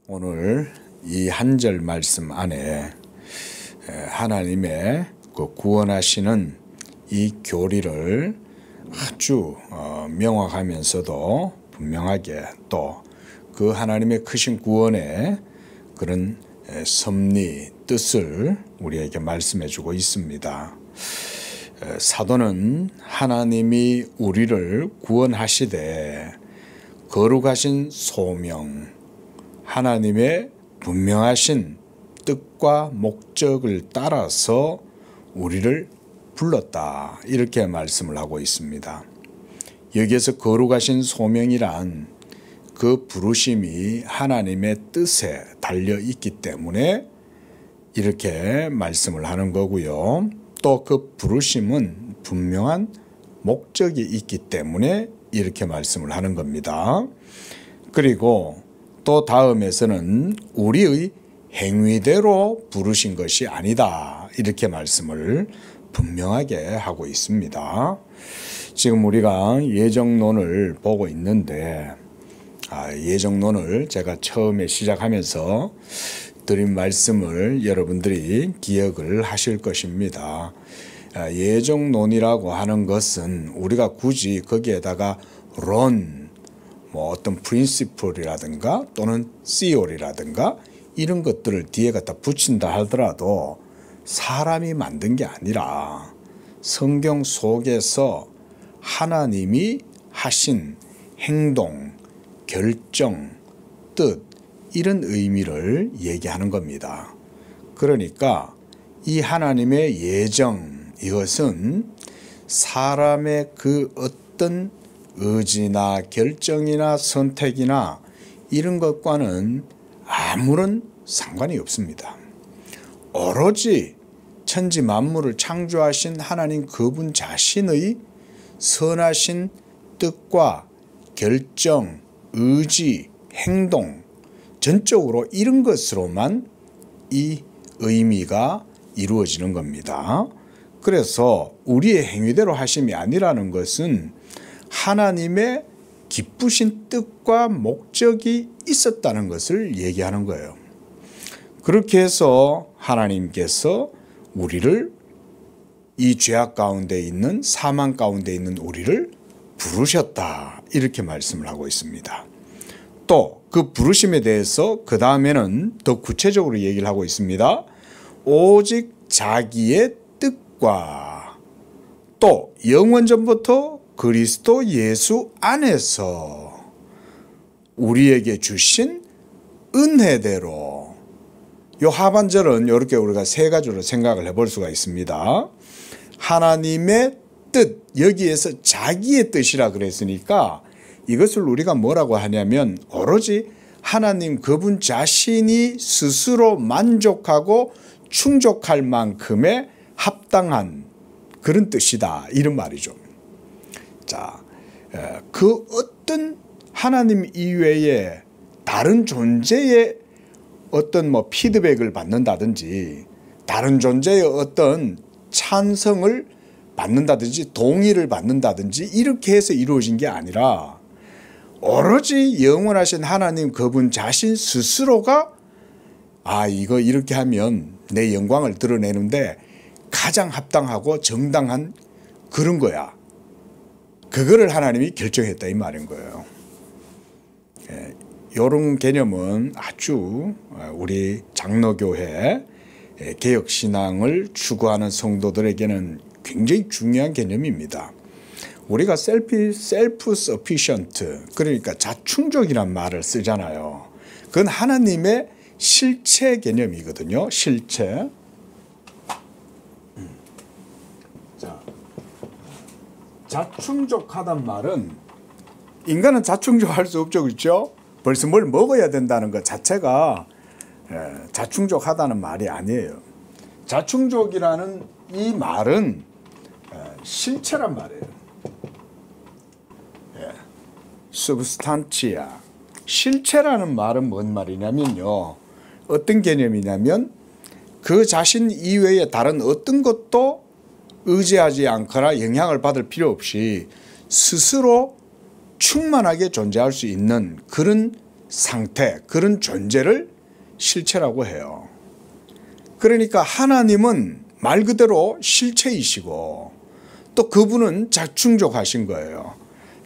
오늘 이 한 절 말씀 안에 하나님의 그 구원하시는 이 교리를 아주 명확하면서도 분명하게 또 그 하나님의 크신 구원의 그런 섭리, 뜻을 우리에게 말씀해 주고 있습니다. 사도는 하나님이 우리를 구원하시되 거룩하신 소명, 하나님의 분명하신 뜻과 목적을 따라서 우리를 불렀다, 이렇게 말씀을 하고 있습니다. 여기에서 거룩하신 소명이란 그 부르심이 하나님의 뜻에 달려 있기 때문에 이렇게 말씀을 하는 거고요. 또 그 부르심은 분명한 목적이 있기 때문에 이렇게 말씀을 하는 겁니다. 그리고 또 다음에서는 우리의 행위대로 부르신 것이 아니다, 이렇게 말씀을 분명하게 하고 있습니다. 지금 우리가 예정론을 보고 있는데 예정론을 제가 처음에 시작하면서 드린 말씀을 여러분들이 기억을 하실 것입니다. 예정론이라고 하는 것은 우리가 굳이 거기에다가 어떤 프린시플이라든가 또는 시올이라든가 이런 것들을 뒤에 갖다 붙인다 하더라도 사람이 만든 게 아니라 성경 속에서 하나님이 하신 행동, 결정, 뜻, 이런 의미를 얘기하는 겁니다. 그러니까 이 하나님의 예정, 이것은 사람의 그 어떤 의지나 결정이나 선택이나 이런 것과는 아무런 상관이 없습니다. 오로지 천지 만물을 창조하신 하나님 그분 자신의 선하신 뜻과 결정, 의지, 행동, 전적으로 이런 것으로만 이 의미가 이루어지는 겁니다. 그래서 우리의 행위대로 하심이 아니라는 것은 하나님의 기쁘신 뜻과 목적이 있었다는 것을 얘기하는 거예요. 그렇게 해서 하나님께서 우리를 이 죄악 가운데 있는, 사망 가운데 있는 우리를 부르셨다, 이렇게 말씀을 하고 있습니다. 또 그 부르심에 대해서 그 다음에는 더 구체적으로 얘기를 하고 있습니다. 오직 자기의 뜻과 또 영원전부터 그리스도 예수 안에서 우리에게 주신 은혜대로, 요 하반절은 이렇게 우리가 세 가지로 생각을 해볼 수가 있습니다. 하나님의 뜻, 여기에서 자기의 뜻이라 그랬으니까 이것을 우리가 뭐라고 하냐면 오로지 하나님 그분 자신이 스스로 만족하고 충족할 만큼의 합당한 그런 뜻이다, 이런 말이죠. 자, 그 어떤 하나님 이외에 다른 존재의 어떤 피드백을 받는다든지 다른 존재의 어떤 찬성을 받는다든지 동의를 받는다든지 이렇게 해서 이루어진 게 아니라 오로지 영원하신 하나님 그분 자신 스스로가 이거 이렇게 하면 내 영광을 드러내는데 가장 합당하고 정당한 그런 거야, 그거를 하나님이 결정했다, 이 말인 거예요. 이런 개념은 아주 우리 장로교회 개혁신앙을 추구하는 성도들에게는 굉장히 중요한 개념입니다. 우리가 셀프 서피션트, 그러니까 자충족이란 말을 쓰잖아요. 그건 하나님의 실체 개념이거든요. 실체. 자, 자충족하단 말은 인간은 자충족할 수 없죠, 그렇죠? 벌써 뭘 먹어야 된다는 것 자체가 자충족하다는 말이 아니에요. 자충족이라는 이 말은 실체란 말이에요. substantia. 실체라는 말은 뭔 말이냐면요, 어떤 개념이냐면 그 자신 이외에 다른 어떤 것도 의지하지 않거나 영향을 받을 필요 없이 스스로 충만하게 존재할 수 있는 그런 상태, 그런 존재를 실체라고 해요. 그러니까 하나님은 말 그대로 실체이시고 또 그분은 자충족하신 거예요.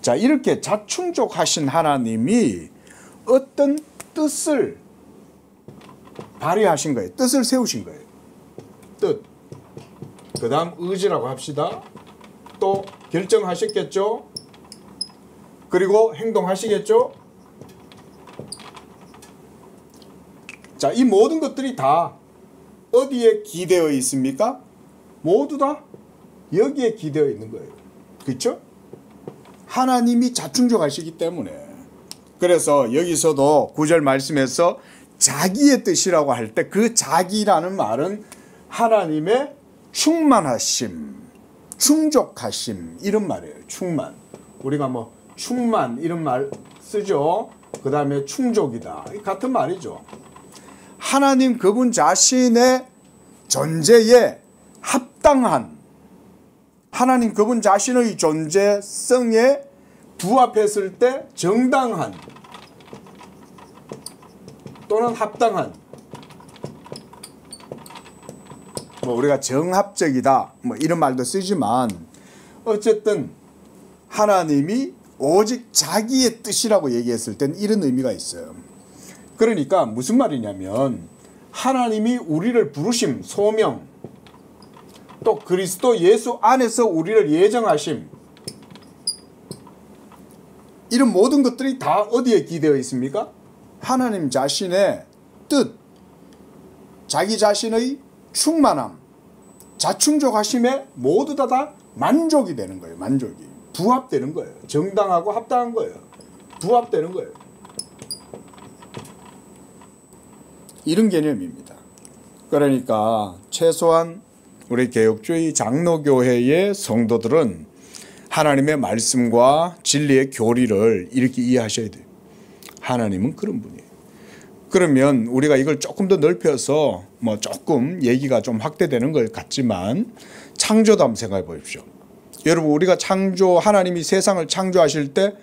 자, 이렇게 자충족하신 하나님이 어떤 뜻을 발휘하신 거예요. 뜻을 세우신 거예요. 뜻. 그 다음 의지라고 합시다. 또 결정하셨겠죠? 그리고 행동하시겠죠? 자, 이 모든 것들이 다 어디에 기대어 있습니까? 모두 다 여기에 기대어 있는 거예요. 그렇죠? 하나님이 자충족하시기 때문에. 그래서 여기서도 9절 말씀에서 자기의 뜻이라고 할 때 그 자기라는 말은 하나님의 충만하심, 충족하심 이런 말이에요. 충만. 우리가 뭐 충만 이런 말 쓰죠. 그 다음에 충족이다. 같은 말이죠. 하나님 그분 자신의 존재에 합당한, 하나님 그분 자신의 존재성에 부합했을 때 정당한 또는 합당한, 뭐 우리가 정합적이다 뭐 이런 말도 쓰지만 어쨌든 하나님이 오직 자기의 뜻이라고 얘기했을 땐 이런 의미가 있어요. 그러니까 무슨 말이냐면 하나님이 우리를 부르심, 소명, 또 그리스도 예수 안에서 우리를 예정하심, 이런 모든 것들이 다 어디에 기대어 있습니까? 하나님 자신의 뜻, 자기 자신의 충만함, 자충족하심에 모두 다 만족이 되는 거예요. 만족이. 부합되는 거예요. 정당하고 합당한 거예요. 부합되는 거예요. 이런 개념입니다. 그러니까 최소한 우리 개혁주의 장로교회의 성도들은 하나님의 말씀과 진리의 교리를 이렇게 이해하셔야 돼요. 하나님은 그런 분이에요. 그러면 우리가 이걸 조금 더 넓혀서 뭐 조금 얘기가 좀 확대되는 것 같지만 창조도 한번 생각해 보십시오. 여러분, 우리가 하나님이 세상을 창조하실 때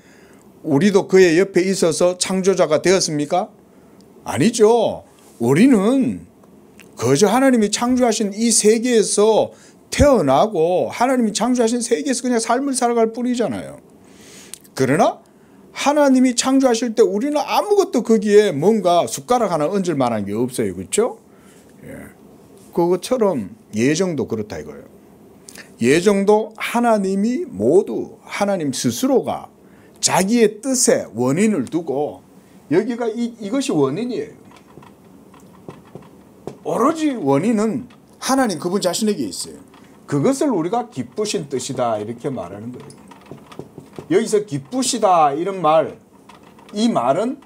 우리도 그의 옆에 있어서 창조자가 되었습니까? 아니죠. 우리는 그저 하나님이 창조하신 이 세계에서 태어나고 하나님이 창조하신 세계에서 그냥 삶을 살아갈 뿐이잖아요. 그러나 하나님이 창조하실 때 우리는 아무것도 거기에 뭔가 숟가락 하나 얹을 만한 게 없어요. 그렇죠? 예. 그것처럼 예정도 그렇다 이거예요. 예정도 하나님이 모두 하나님 스스로가 자기의 뜻에 원인을 두고 여기가 이것이 원인이에요. 오로지 원인은 하나님 그분 자신에게 있어요. 그것을 우리가 기쁘신 뜻이다 이렇게 말하는 거예요. 여기서 기쁘시다 이런 말, 이 말은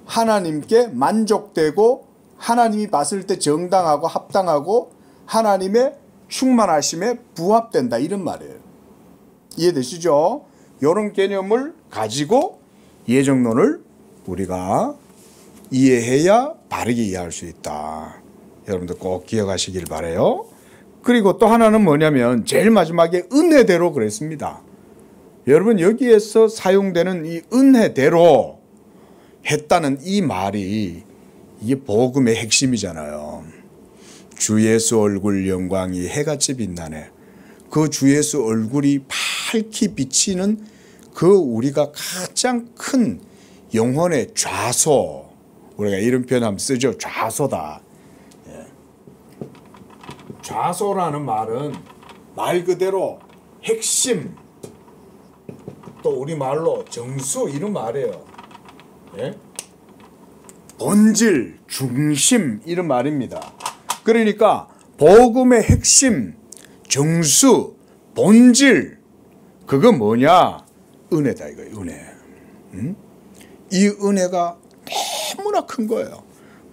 하나님께 만족되고 하나님이 봤을 때 정당하고 합당하고 하나님의 충만하심에 부합된다 이런 말이에요. 이해되시죠? 이런 개념을 가지고 예정론을 우리가 이해해야 바르게 이해할 수 있다. 여러분들 꼭 기억하시길 바라요. 그리고 또 하나는 뭐냐면 제일 마지막에 은혜대로 그랬습니다. 여러분, 여기에서 사용되는 이 은혜대로 했다는 이 말이 이게 복음의 핵심이잖아요. 주 예수 얼굴 영광이 해같이 빛나네. 그 주 예수 얼굴이 밝히 비치는 그 우리가 가장 큰 영혼의 좌소, 우리가 이런 표현 한번 쓰죠. 좌소다. 예. 좌소라는 말은 말 그대로 핵심, 또 우리말로 정수 이런 말이에요. 예? 본질, 중심 이런 말입니다. 그러니까 복음의 핵심, 정수, 본질, 그거 뭐냐? 은혜다 이거예요. 은혜. 이 은혜가 너무나 큰 거예요.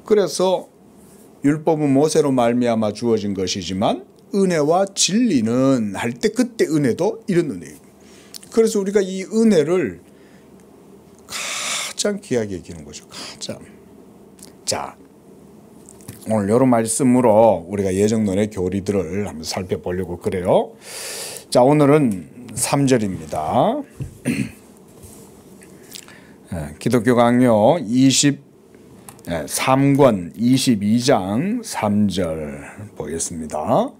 그래서 율법은 모세로 말미암아 주어진 것이지만 은혜와 진리는 할 때 그때 은혜도 이런 은혜예요. 그래서 우리가 이 은혜를 가장 귀하게 여기는 거죠. 가장. 자, 오늘 이런 말씀으로 우리가 예정론의 교리들을 한번 살펴보려고 그래요. 자, 오늘은 3절입니다. 기독교 강요 23권 22장 3절 보겠습니다.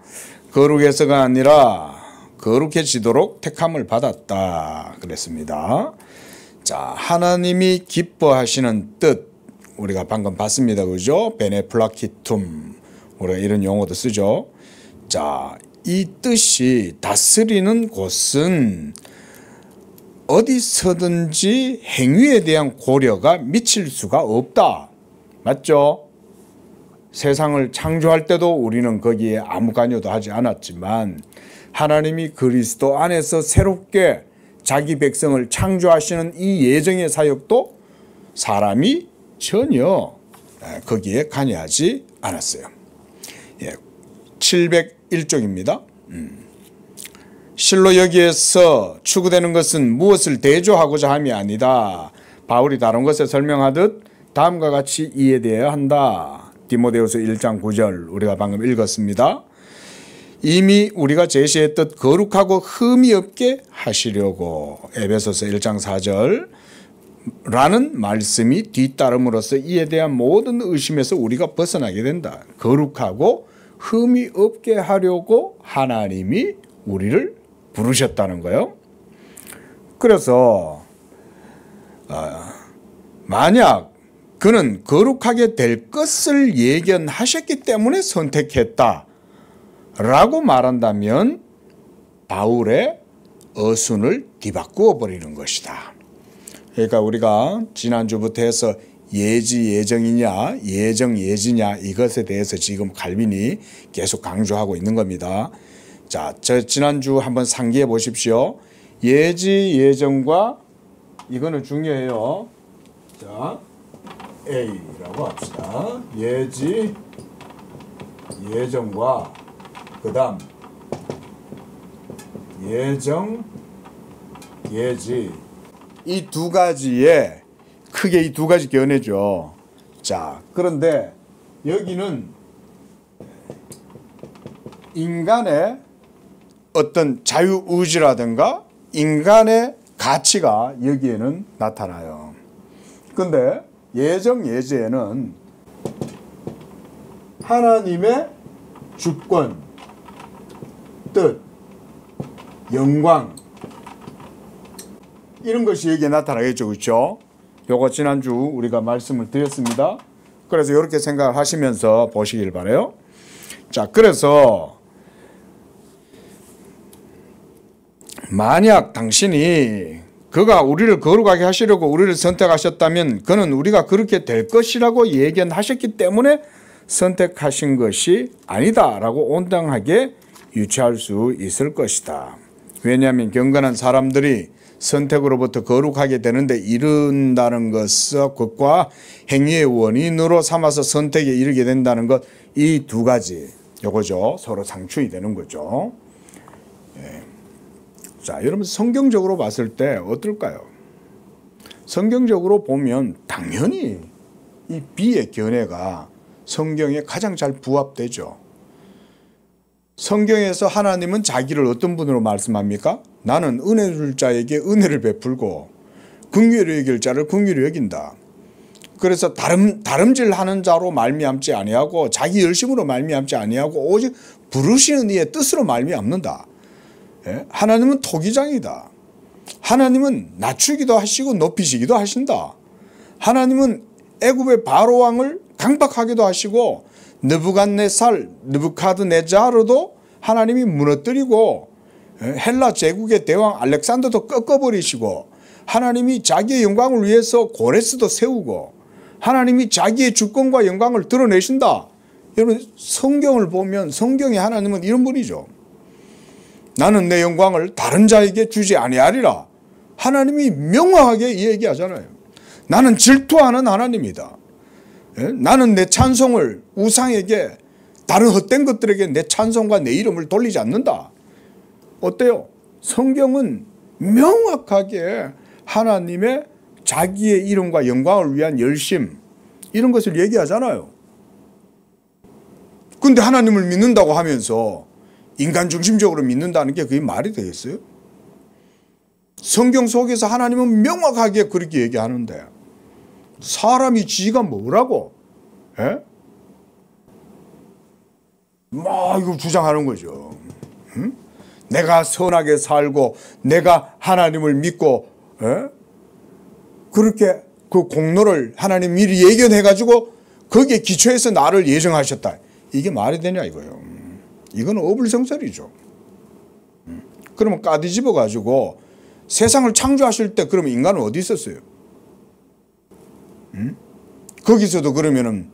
거룩해서가 아니라 거룩해지도록 택함을 받았다 그랬습니다. 자, 하나님이 기뻐하시는 뜻 우리가 방금 봤습니다. 그죠? 베네플라키툼 우리가 이런 용어도 쓰죠. 자, 이 뜻이 다스리는 곳은 어디서든지 행위에 대한 고려가 미칠 수가 없다. 맞죠? 세상을 창조할 때도 우리는 거기에 아무 관여도 하지 않았지만 하나님이 그리스도 안에서 새롭게 자기 백성을 창조하시는 이 예정의 사역도 사람이 전혀 거기에 관여하지 않았어요. 701쪽입니다. 실로 여기에서 추구되는 것은 무엇을 대조하고자 함이 아니다. 바울이 다른 것에 설명하듯 다음과 같이 이해되어야 한다. 디모데후서 1장 9절 우리가 방금 읽었습니다. 이미 우리가 제시했듯 거룩하고 흠이 없게 하시려고 에베소서 1장 4절 라는 말씀이 뒤따름으로써 이에 대한 모든 의심에서 우리가 벗어나게 된다. 거룩하고 흠이 없게 하려고 하나님이 우리를 부르셨다는 거예요. 그래서 만약 그는 거룩하게 될 것을 예견하셨기 때문에 선택했다 라고 말한다면 바울의 어순을 뒤바꾸어 버리는 것이다. 그러니까 우리가 지난주부터 해서 예지 예정이냐 예정 예지냐 이것에 대해서 지금 칼빈이 계속 강조하고 있는 겁니다. 자, 지난주 한번 상기해 보십시오. 예지 예정과 이거는 중요해요. 자, A라고 합시다. 예지 예정과 그 다음 예정 예지 이 두 가지에 크게 이 두 가지 견해죠. 자, 그런데 여기는 인간의 어떤 자유의지라든가 인간의 가치가 여기에는 나타나요. 그런데 예정 예지에는 하나님의 주권, 뜻, 영광 이런 것이 여기에 나타나겠죠. 그렇죠? 요거 지난주 우리가 말씀을 드렸습니다. 그래서 이렇게 생각하시면서 보시길 바라요. 자, 그래서 만약 당신이 그가 우리를 거룩하게 하시려고 우리를 선택하셨다면 그는 우리가 그렇게 될 것이라고 예견하셨기 때문에 선택하신 것이 아니다라고 온당하게 유추할 수 있을 것이다. 왜냐하면 경건한 사람들이 선택으로부터 거룩하게 되는데 이른다는 것과 행위의 원인으로 삼아서 선택에 이르게 된다는 것, 이 두 가지 요거죠. 서로 상충이 되는 거죠. 자, 여러분 성경적으로 봤을 때 어떨까요? 성경적으로 보면 당연히 이 B의 견해가 성경에 가장 잘 부합되죠. 성경에서 하나님은 자기를 어떤 분으로 말씀합니까? 나는 은혜 줄 자에게 은혜를 베풀고 긍휼히 여길 자를 긍휼히 여긴다. 그래서 다름질하는 자로 말미암지 아니하고 자기 열심으로 말미암지 아니하고 오직 부르시는 이의 뜻으로 말미암는다. 하나님은 토기장이다. 하나님은 낮추기도 하시고 높이시기도 하신다. 하나님은 애굽의 바로 왕을 강박하기도 하시고 느부갓네자르도 하나님이 무너뜨리고 헬라 제국의 대왕 알렉산더도 꺾어버리시고 하나님이 자기의 영광을 위해서 고레스도 세우고 하나님이 자기의 주권과 영광을 드러내신다. 여러분 성경을 보면 성경의 하나님은 이런 분이죠. 나는 내 영광을 다른 자에게 주지 아니하리라. 하나님이 명확하게 얘기하잖아요. 나는 질투하는 하나님이다. 나는 내 찬송을 우상에게 다른 헛된 것들에게 내 찬송과 내 이름을 돌리지 않는다. 어때요? 성경은 명확하게 하나님의 자기의 이름과 영광을 위한 열심 이런 것을 얘기하잖아요. 근데 하나님을 믿는다고 하면서 인간 중심적으로 믿는다는 게 그게 말이 되겠어요? 성경 속에서 하나님은 명확하게 그렇게 얘기하는데 사람이 지가 뭐라고? 예? 막 이걸 주장하는 거죠. 응? 내가 선하게 살고 내가 하나님을 믿고 그렇게 그 공로를 하나님 미리 예견해가지고 거기에 기초해서 나를 예정하셨다. 이게 말이 되냐 이거예요. 이건 어불성설이죠. 그러면 까뒤집어 가지고 세상을 창조하실 때 그러면 인간은 어디 있었어요? 거기서도 그러면은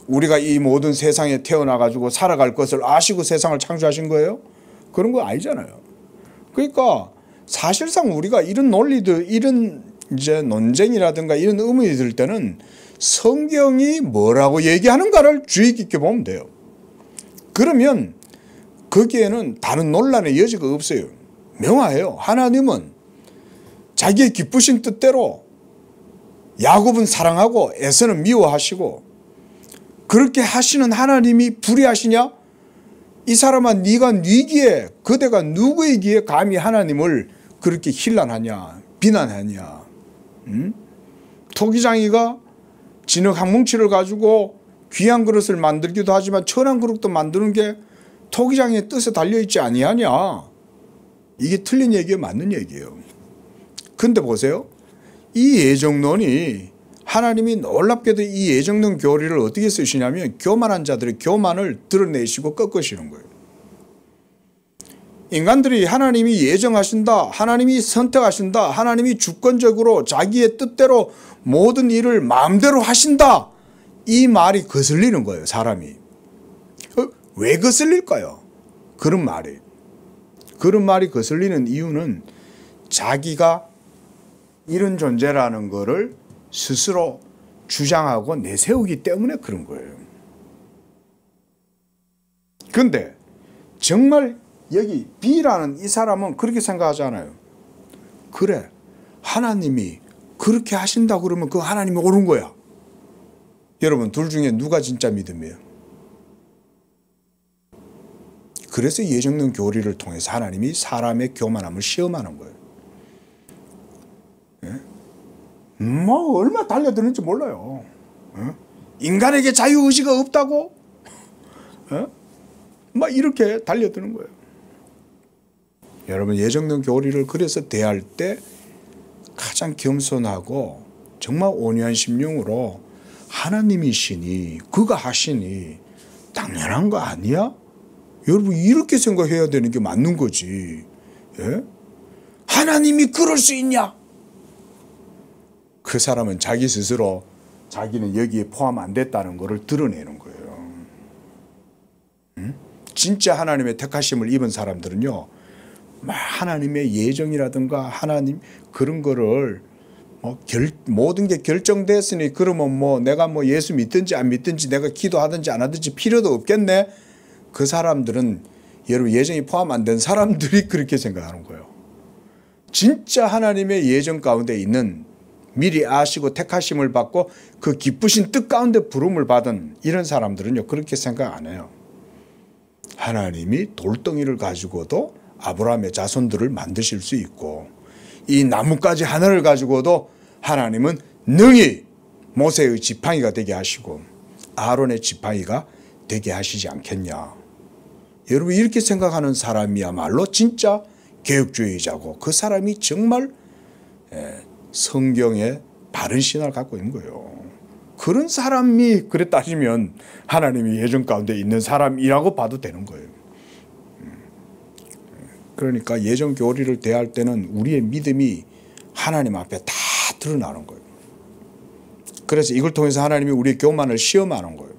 우리가 이 모든 세상에 태어나 가지고 살아갈 것을 아시고 세상을 창조하신 거예요? 그런 거 아니잖아요. 그러니까 사실상 우리가 이런 논리들, 이런 이제 논쟁이라든가 이런 의문이 들 때는 성경이 뭐라고 얘기하는가를 주의 깊게 보면 돼요. 그러면 거기에는 다른 논란의 여지가 없어요. 명확해요. 하나님은 자기의 기쁘신 뜻대로 야곱은 사랑하고 에서는 미워하시고, 그렇게 하시는 하나님이 불의하시냐? 이 사람아, 네가 네기에, 그대가 누구의 기에 감히 하나님을 그렇게 힐난하냐, 비난하냐? 토기장이가 진흙 한 뭉치를 가지고 귀한 그릇을 만들기도 하지만 천한 그릇도 만드는 게 토기장의 뜻에 달려있지 아니하냐? 이게 틀린 얘기예요, 맞는 얘기예요. 근데 보세요. 이 예정론이, 하나님이 놀랍게도 이 예정론 교리를 어떻게 쓰시냐면 교만한 자들의 교만을 드러내시고 꺾으시는 거예요. 인간들이 하나님이 예정하신다, 하나님이 선택하신다, 하나님이 주권적으로 자기의 뜻대로 모든 일을 마음대로 하신다, 이 말이 거슬리는 거예요. 사람이. 왜 거슬릴까요? 그런 말이 거슬리는 이유는 자기가 이런 존재라는 거를 스스로 주장하고 내세우기 때문에 그런 거예요. 그런데 정말 여기 B라는 이 사람은 그렇게 생각하잖아요. 그래, 하나님이 그렇게 하신다 그러면 그 하나님이 옳은 거야. 여러분, 둘 중에 누가 진짜 믿음이에요? 그래서 예정론 교리를 통해서 하나님이 사람의 교만함을 시험하는 거예요. 뭐 얼마 달려드는지 몰라요. 인간에게 자유의지가 없다고? 막 이렇게 달려드는 거예요. 여러분, 예정론 교리를 그래서 대할 때 가장 겸손하고 정말 온유한 심령으로 하나님이시니, 그가 하시니 당연한 거 아니야? 여러분, 이렇게 생각해야 되는 게 맞는 거지. 예? 하나님이 그럴 수 있냐? 그 사람은 자기 스스로 자기는 여기에 포함 안 됐다는 것을 드러내는 거예요. 진짜 하나님의 택하심을 입은 사람들은요, 하나님의 예정이라든가 하나님 그런 거를 모든 게 결정됐으니 그러면 내가 예수 믿든지 안 믿든지 내가 기도하든지 안 하든지 필요도 없겠네. 그 사람들은 여러분, 예정이 포함 안 된 사람들이 그렇게 생각하는 거예요. 진짜 하나님의 예정 가운데 있는, 미리 아시고 택하심을 받고 그 기쁘신 뜻 가운데 부름을 받은 이런 사람들은요, 그렇게 생각 안 해요. 하나님이 돌덩이를 가지고도 아브라함의 자손들을 만드실 수 있고, 이 나뭇가지 하나를 가지고도 하나님은 능히 모세의 지팡이가 되게 하시고 아론의 지팡이가 되게 하시지 않겠냐. 여러분, 이렇게 생각하는 사람이야말로 진짜 개혁주의자고, 그 사람이 정말 성경에 바른 신앙을 갖고 있는 거예요. 그런 사람이 그래 따지면 하나님이 예정 가운데 있는 사람이라고 봐도 되는 거예요. 그러니까 예정 교리를 대할 때는 우리의 믿음이 하나님 앞에 다 드러나는 거예요. 그래서 이걸 통해서 하나님이 우리의 교만을 시험하는 거예요.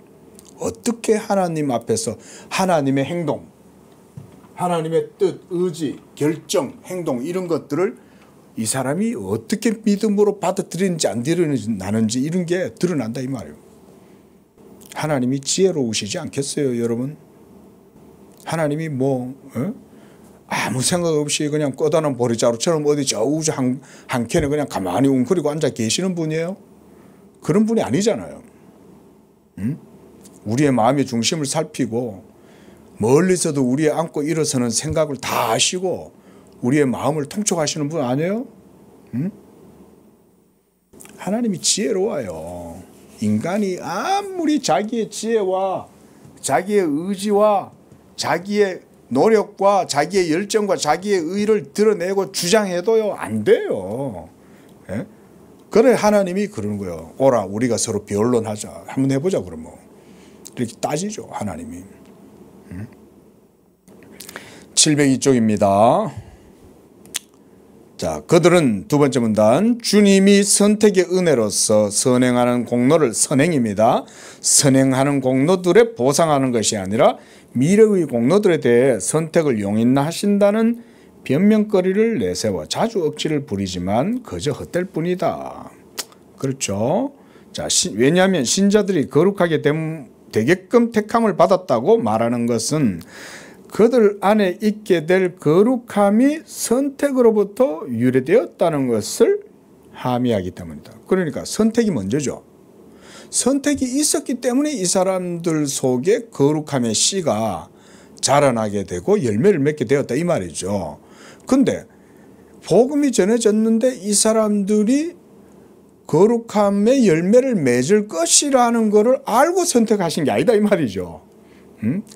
어떻게 하나님 앞에서 하나님의 행동, 하나님의 뜻, 의지, 결정, 행동, 이런 것들을 이 사람이 어떻게 믿음으로 받아들이는지 안 드러나는지 이런 게 드러난다 이 말이에요. 하나님이 지혜로우시지 않겠어요, 여러분? 하나님이 아무 생각 없이 그냥 꺼다놓은 보리자루처럼 어디 저 우주 한 켠에 그냥 가만히 웅크리고 앉아 계시는 분이에요? 그런 분이 아니잖아요. 우리의 마음의 중심을 살피고 멀리서도 우리의 안고 일어서는 생각을 다 아시고 우리의 마음을 통촉하시는 분 아니에요? 하나님이 지혜로워요. 인간이 아무리 자기의 지혜와 자기의 의지와 자기의 노력과 자기의 열정과 자기의 의를 드러내고 주장해도요 안 돼요. 예? 그래 하나님이 그러는 거예요. 오라 우리가 서로 변론하자. 한번 해보자 그러면. 이렇게 따지죠 하나님이. 702쪽입니다. 자, 그들은 두 번째 문단 주님이 선택의 은혜로서 선행하는 공로를 선행입니다. 선행하는 공로들에 보상하는 것이 아니라 미래의 공로들에 대해 선택을 용인하신다는 변명거리를 내세워 자주 억지를 부리지만 그저 헛될 뿐이다. 그렇죠. 자, 왜냐하면 신자들이 거룩하게 되게끔 택함을 받았다고 말하는 것은 그들 안에 있게 될 거룩함이 선택으로부터 유래되었다는 것을 함의하기 때문이다. 그러니까 선택이 먼저죠. 선택이 있었기 때문에 이 사람들 속에 거룩함의 씨가 자라나게 되고 열매를 맺게 되었다 이 말이죠. 근데 복음이 전해졌는데 이 사람들이 거룩함의 열매를 맺을 것이라는 것을 알고 선택하신 게 아니다 이 말이죠.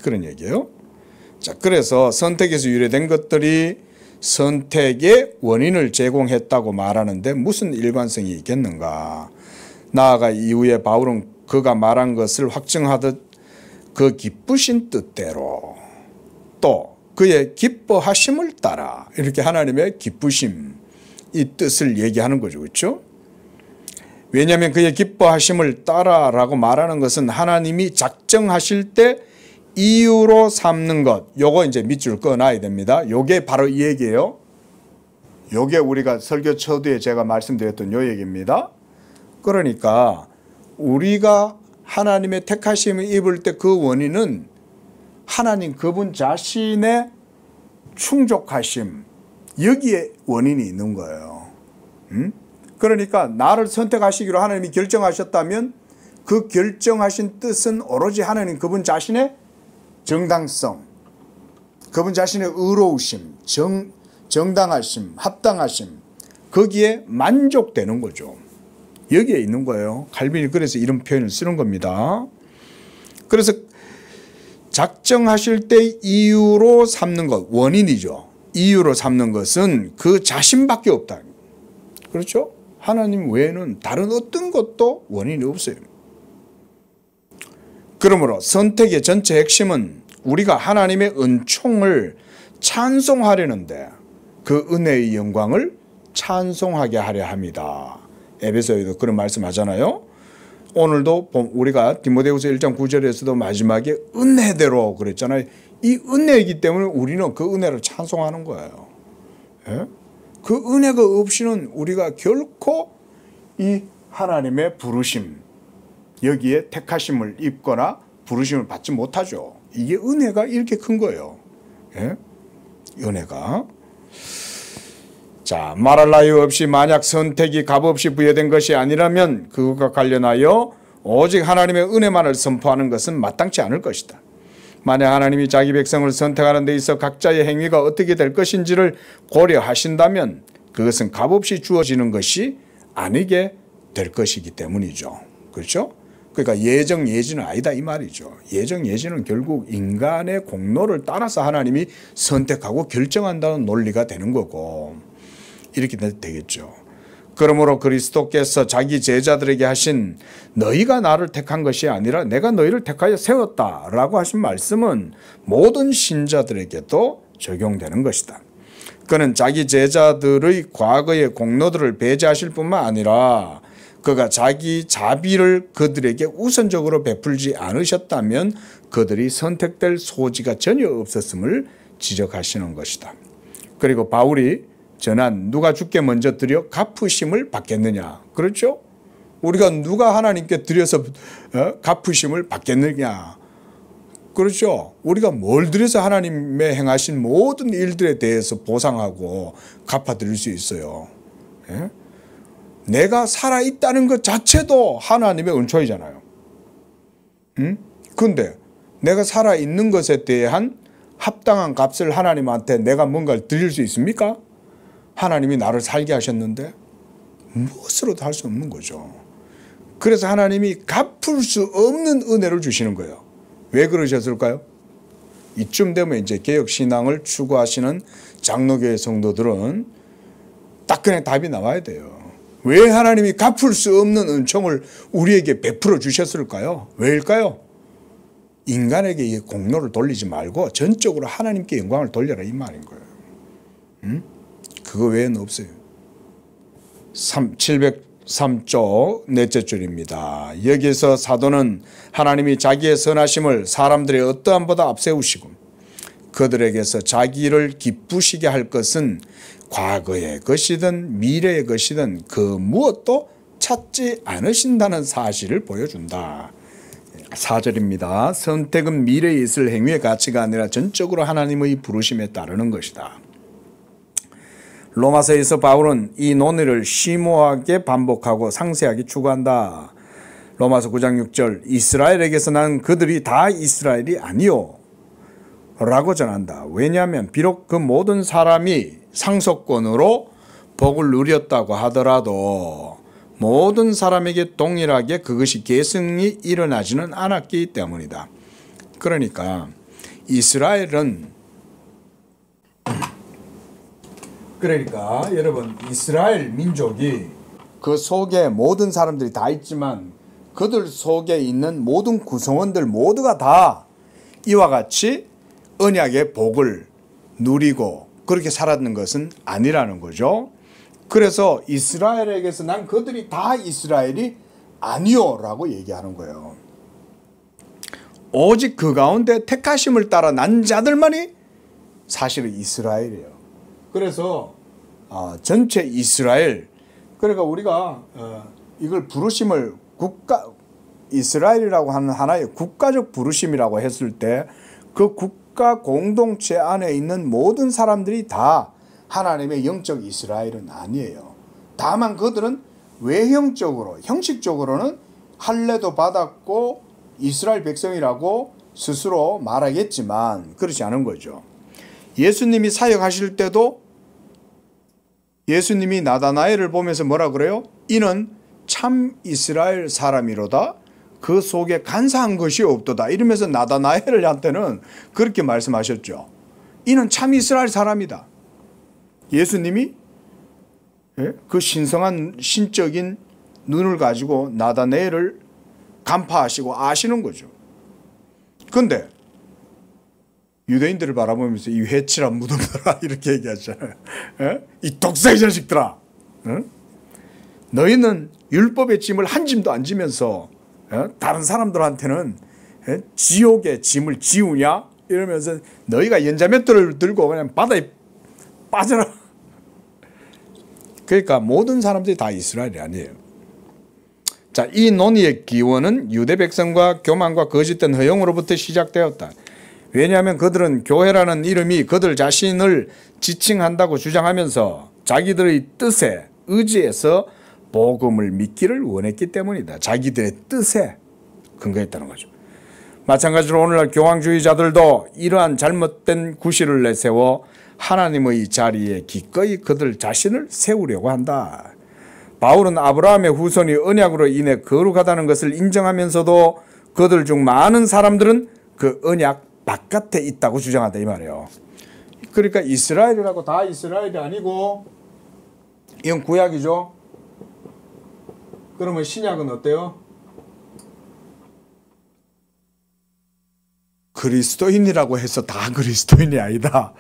그런 얘기예요. 자, 그래서 선택에서 유래된 것들이 선택의 원인을 제공했다고 말하는데 무슨 일관성이 있겠는가. 나아가 이후에 바울은 그가 말한 것을 확증하듯 그 기쁘신 뜻대로 또 그의 기뻐하심을 따라 이렇게 하나님의 기쁘심 이 뜻을 얘기하는 거죠. 그렇죠? 왜냐하면 그의 기뻐하심을 따라라고 말하는 것은 하나님이 작정하실 때 이유로 삼는 것, 요거 이제 밑줄 꺼놔야 됩니다. 요게 바로 이 얘기예요. 요게 우리가 설교 초두에 제가 말씀드렸던 요 얘기입니다. 그러니까 우리가 하나님의 택하심을 입을 때 그 원인은 하나님 그분 자신의 충족하심, 여기에 원인이 있는 거예요. 그러니까 나를 선택하시기로 하나님이 결정하셨다면 그 결정하신 뜻은 오로지 하나님 그분 자신의 정당성, 그분 자신의 의로우심, 정당하심, 합당하심, 거기에 만족되는 거죠. 여기에 있는 거예요. 칼빈이 그래서 이런 표현을 쓰는 겁니다. 그래서 작정하실 때 이유로 삼는 것, 원인이죠. 이유로 삼는 것은 그 자신밖에 없다. 그렇죠? 하나님 외에는 다른 어떤 것도 원인이 없어요. 그러므로 선택의 전체 핵심은 우리가 하나님의 은총을 찬송하려는데 그 은혜의 영광을 찬송하게 하려 합니다. 에베소에도 그런 말씀하잖아요. 오늘도 우리가 디모데후서 1장 9절에서도 마지막에 은혜대로 그랬잖아요. 이 은혜이기 때문에 우리는 그 은혜를 찬송하는 거예요. 예? 그 은혜가 없이는 우리가 결코 이 하나님의 부르심, 여기에 택하심을 입거나 부르심을 받지 못하죠. 이게 은혜가 이렇게 큰 거예요. 예? 은혜가. 자, 말할 나위 없이 만약 선택이 값없이 부여된 것이 아니라면 그것과 관련하여 오직 하나님의 은혜만을 선포하는 것은 마땅치 않을 것이다. 만약 하나님이 자기 백성을 선택하는 데 있어 각자의 행위가 어떻게 될 것인지를 고려하신다면 그것은 값없이 주어지는 것이 아니게 될 것이기 때문이죠. 그렇죠? 그러니까 예정 예지는 아니다 이 말이죠. 예정 예지는 결국 인간의 공로를 따라서 하나님이 선택하고 결정한다는 논리가 되는 거고 이렇게 되겠죠. 그러므로 그리스도께서 자기 제자들에게 하신 너희가 나를 택한 것이 아니라 내가 너희를 택하여 세웠다라고 하신 말씀은 모든 신자들에게도 적용되는 것이다. 그는 자기 제자들의 과거의 공로들을 배제하실 뿐만 아니라 그가 자기 자비를 그들에게 우선적으로 베풀지 않으셨다면 그들이 선택될 소지가 전혀 없었음을 지적하시는 것이다. 그리고 바울이 전한 누가 주께 먼저 드려 갚으심을 받겠느냐. 그렇죠? 우리가 누가 하나님께 드려서 갚으심을 받겠느냐. 그렇죠? 우리가 뭘 드려서 하나님의 행하신 모든 일들에 대해서 보상하고 갚아드릴 수 있어요. 예? 내가 살아있다는 것 자체도 하나님의 은총이잖아요. 그런데 내가 살아있는 것에 대한 합당한 값을 하나님한테 내가 뭔가를 드릴 수 있습니까? 하나님이 나를 살게 하셨는데 무엇으로도 할 수 없는 거죠. 그래서 하나님이 갚을 수 없는 은혜를 주시는 거예요. 왜 그러셨을까요? 이쯤 되면 이제 개혁신앙을 추구하시는 장로교회 성도들은 따끈한 답이 나와야 돼요. 왜 하나님이 갚을 수 없는 은총을 우리에게 베풀어 주셨을까요? 왜일까요? 인간에게 이 공로를 돌리지 말고 전적으로 하나님께 영광을 돌려라 이 말인 거예요. 그거 외에는 없어요. 703쪽 넷째 줄입니다. 여기서 사도는 하나님이 자기의 선하심을 사람들의 어떠함보다 앞세우시고 그들에게서 자기를 기쁘시게 할 것은 과거의 것이든 미래의 것이든 그 무엇도 찾지 않으신다는 사실을 보여준다. 4절입니다. 선택은 미래에 있을 행위의 가치가 아니라 전적으로 하나님의 부르심에 따르는 것이다. 로마서에서 바울은 이 논의를 심오하게 반복하고 상세하게 추구한다. 로마서 9장 6절 이스라엘에게서 난 그들이 다 이스라엘이 아니요 라고 전한다. 왜냐하면 비록 그 모든 사람이 상속권으로 복을 누렸다고 하더라도 모든 사람에게 동일하게 그것이 계승이 일어나지는 않았기 때문이다. 그러니까 여러분 이스라엘 민족이 그 속에 모든 사람들이 다 있지만 그들 속에 있는 모든 구성원들 모두가 다 이와 같이 언약의 복을 누리고 그렇게 살았는 것은 아니라는 거죠. 그래서 이스라엘에게서 난 그들이 다 이스라엘이 아니요 라고 얘기하는 거예요. 오직 그 가운데 택하심을 따라 난 자들만이 사실은 이스라엘이에요. 그래서 전체 이스라엘, 그러니까 우리가 이걸 부르심을 이스라엘이라고 하는 하나의 국가적 부르심이라고 했을 때 그 국가 공동체 안에 있는 모든 사람들이 다 하나님의 영적 이스라엘은 아니에요. 다만 그들은 외형적으로, 형식적으로는 할례도 받았고 이스라엘 백성이라고 스스로 말하겠지만 그렇지 않은 거죠. 예수님이 사역하실 때도 예수님이 나다나엘을 보면서 뭐라 그래요? 이는 참 이스라엘 사람이로다. 그 속에 간사한 것이 없도다. 이러면서 나다나엘한테는 그렇게 말씀하셨죠. 이는 참 이스라엘 사람이다. 예수님이 그 신성한 신적인 눈을 가지고 나다나엘을 간파하시고 아시는 거죠. 그런데 유대인들을 바라보면서 이 회칠한 무덤들아 이렇게 얘기하잖아요. 이 독사의 자식들아, 너희는 율법의 짐을 한 짐도 안 지면서 다른 사람들한테는 지옥의 짐을 지우냐 이러면서 너희가 연자맷돌을 들고 그냥 바다에 빠져라. 그러니까 모든 사람들이 다 이스라엘이 아니에요. 자, 이 논의의 기원은 유대 백성과 교만과 거짓된 허영으로부터 시작되었다. 왜냐하면 그들은 교회라는 이름이 그들 자신을 지칭한다고 주장하면서 자기들의 뜻에 의지해서 복음을 믿기를 원했기 때문이다. 자기들의 뜻에 근거했다는 거죠. 마찬가지로 오늘날 교황주의자들도 이러한 잘못된 구실을 내세워 하나님의 자리에 기꺼이 그들 자신을 세우려고 한다. 바울은 아브라함의 후손이 언약으로 인해 거룩하다는 것을 인정하면서도 그들 중 많은 사람들은 그 언약 바깥에 있다고 주장한다 이 말이에요. 그러니까 이스라엘이라고 다 이스라엘이 아니고 이건 구약이죠. 그러면 신약은 어때요? 그리스도인이라고 해서 다 그리스도인이 아니다.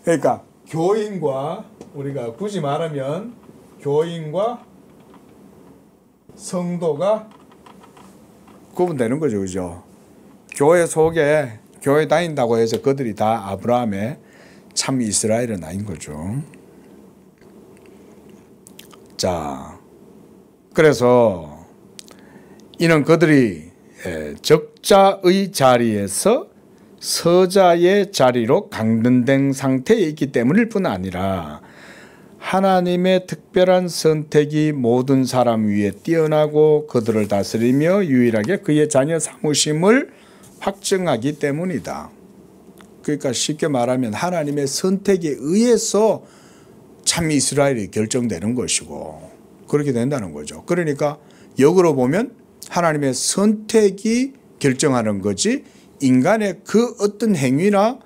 그러니까 교인과 우리가 굳이 말하면 교인과 성도가 구분되는 거죠. 그죠? 교회 속에 교회 다닌다고 해서 그들이 다 아브라함의 참 이스라엘은 아닌 거죠. 자, 그래서 이는 그들이 적자의 자리에서 서자의 자리로 강등된 상태에 있기 때문일 뿐 아니라 하나님의 특별한 선택이 모든 사람 위에 뛰어나고 그들을 다스리며 유일하게 그의 자녀 삼으심을 확증하기 때문이다. 그러니까 쉽게 말하면 하나님의 선택에 의해서 참 이스라엘이 결정되는 것이고 그렇게 된다는 거죠. 그러니까 역으로 보면 하나님의 선택이 결정하는 거지 인간의 그 어떤 행위나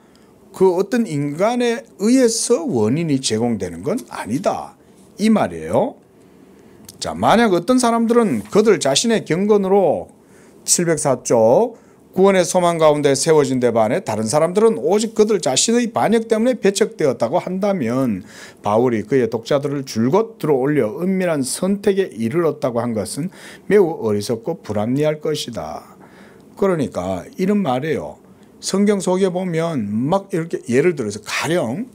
그 어떤 인간에 의해서 원인이 제공되는 건 아니다. 이 말이에요. 자, 만약 어떤 사람들은 그들 자신의 경건으로 704쪽 구원의 소망 가운데 세워진 데 반해 다른 사람들은 오직 그들 자신의 반역 때문에 배척되었다고 한다면 바울이 그의 독자들을 줄곧 들어올려 은밀한 선택에 이르렀다고 한 것은 매우 어리석고 불합리할 것이다. 그러니까 이런 말이에요. 성경 속에 보면 막 이렇게 예를 들어서 가령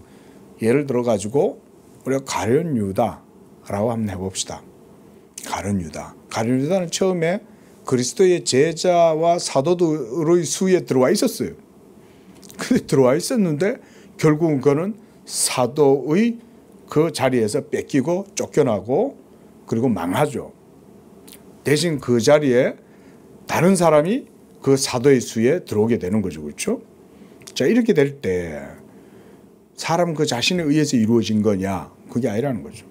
예를 들어 가지고 우리가 가룟 유다라고 한번 해봅시다. 가룟 유다. 가룟 유다는 처음에 그리스도의 제자와 사도들의 수에 들어와 있었어요. 근데 들어와 있었는데 결국은 그는 사도의 그 자리에서 뺏기고 쫓겨나고 그리고 망하죠. 대신 그 자리에 다른 사람이 그 사도의 수에 들어오게 되는 거죠. 그렇죠? 자, 이렇게 될 때 사람 그 자신에 의해서 이루어진 거냐? 그게 아니라는 거죠.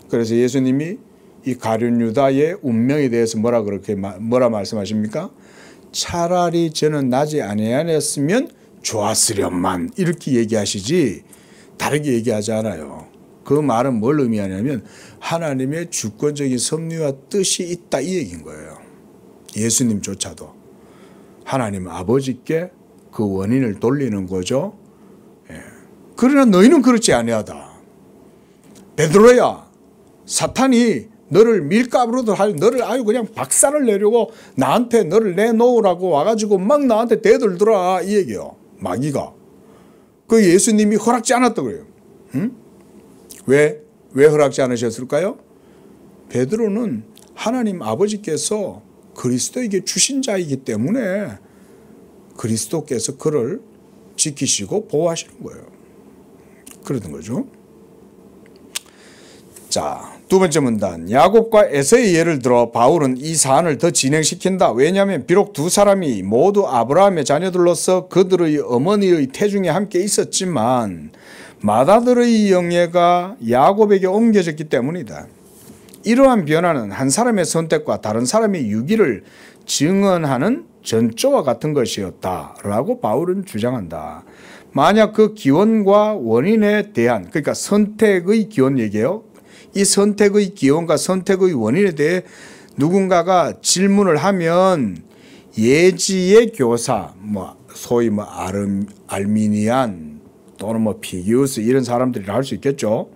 그래서 예수님이 이 가룟 유다의 운명에 대해서 뭐라 말씀하십니까? 차라리 저는 나지 아니하였으면 좋았으련만 이렇게 얘기하시지 다르게 얘기하지 않아요. 그 말은 뭘 의미하냐면 하나님의 주권적인 섭리와 뜻이 있다 이 얘기인 거예요. 예수님조차도 하나님 아버지께 그 원인을 돌리는 거죠. 예. 그러나 너희는 그렇지 아니하다. 베드로야, 사탄이 너를 밀가루로 너를 아유 그냥 박살을 내려고 나한테 너를 내놓으라고 와가지고 막 나한테 대들더라 이 얘기요. 마귀가. 그 예수님이 허락지 않았다 그래요. 응? 왜 허락지 않으셨을까요? 베드로는 하나님 아버지께서 그리스도에게 주신 자이기 때문에 그리스도께서 그를 지키시고 보호하시는 거예요. 그러던 거죠. 자, 두 번째 문단. 야곱과 에서의 예를 들어 바울은 이 사안을 더 진행시킨다. 왜냐하면 비록 두 사람이 모두 아브라함의 자녀들로서 그들의 어머니의 태중에 함께 있었지만 맏아들의 영예가 야곱에게 옮겨졌기 때문이다. 이러한 변화는 한 사람의 선택과 다른 사람의 유기를 증언하는 전조와 같은 것이었다라고 바울은 주장한다. 만약 그 기원과 원인에 대한 그러니까 선택의 기원 얘기예요. 이 선택의 기원과 선택의 원인에 대해 누군가가 질문을 하면 예지의 교사, 소위 알미니안 또는 피기우스 이런 사람들이 할 수 있겠죠.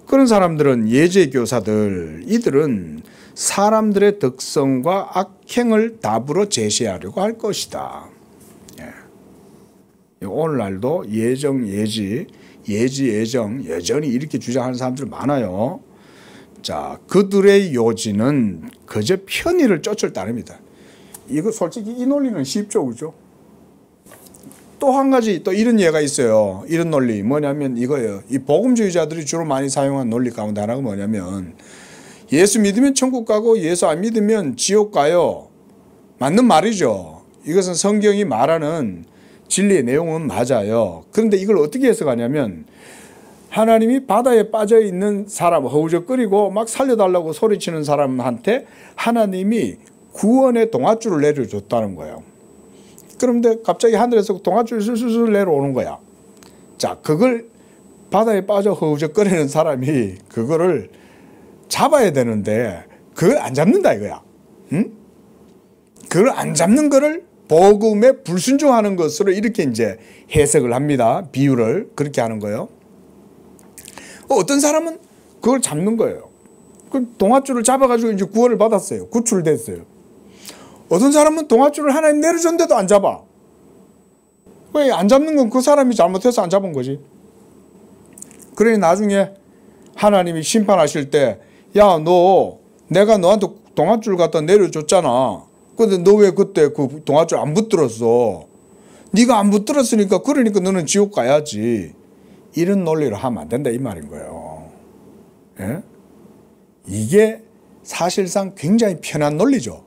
그런 사람들은 예지의 교사들, 이들은 사람들의 덕성과 악행을 답으로 제시하려고 할 것이다. 예. 오늘날도 예정, 예지, 예정, 여전히 이렇게 주장하는 사람들 많아요. 자, 그들의 요지는 그저 편의를 쫓을 따릅니다. 이거 솔직히 이 논리는 쉽죠, 그죠? 또 한 가지 또 이런 예가 있어요. 이런 논리 뭐냐면 이거예요. 이 복음주의자들이 주로 많이 사용한 논리 가운데 하나가 뭐냐면 예수 믿으면 천국 가고 예수 안 믿으면 지옥 가요. 맞는 말이죠. 이것은 성경이 말하는 진리의 내용은 맞아요. 그런데 이걸 어떻게 해석하냐면 하나님이 바다에 빠져 있는 사람 허우적거리고 막 살려달라고 소리치는 사람한테 하나님이 구원의 동아줄을 내려줬다는 거예요. 그런데 갑자기 하늘에서 동아줄이 술술술 내려오는 거야. 자, 그걸 바다에 빠져 허우적거리는 사람이 그거를 잡아야 되는데 그걸 안 잡는다 이거야. 응? 그걸 안 잡는 거를 복음에 불순종하는 것으로 이렇게 이제 해석을 합니다. 비유를 그렇게 하는 거예요. 어떤 사람은 그걸 잡는 거예요. 그 동아줄을 잡아가지고 이제 구원을 받았어요. 구출됐어요. 어떤 사람은 동아줄을 하나님 내려줬는데도 안 잡아. 왜 안 잡는 건 그 사람이 잘못해서 안 잡은 거지. 그러니 나중에 하나님이 심판하실 때 야, 내가 너한테 동아줄 갖다 내려줬잖아. 근데 너 왜 그때 그 동아줄 안 붙들었어? 네가 안 붙들었으니까 그러니까 너는 지옥 가야지. 이런 논리를 하면 안 된다 이 말인 거예요. 예? 이게 사실상 굉장히 편한 논리죠.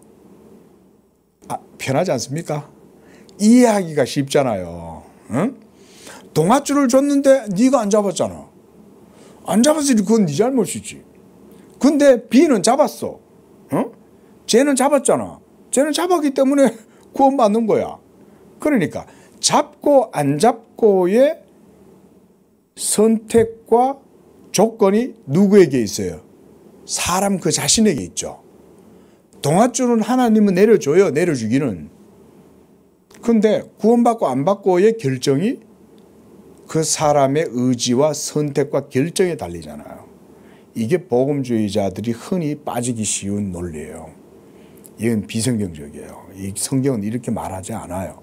편하지 않습니까? 이해하기가 쉽잖아요. 응? 동아줄을 줬는데 네가 안 잡았잖아. 안 잡았으니 그건 네 잘못이지. 근데 B는 잡았어. 쟤는 잡았잖아. 쟤는 잡았기 때문에 구원받는 거야. 그러니까 잡고 안 잡고의 선택과 조건이 누구에게 있어요? 사람 그 자신에게 있죠. 동아줄은 하나님은 내려줘요. 내려주기는. 근데 구원받고 안 받고의 결정이 그 사람의 의지와 선택과 결정에 달리잖아요. 이게 복음주의자들이 흔히 빠지기 쉬운 논리예요. 이건 비성경적이에요. 이 성경은 이렇게 말하지 않아요.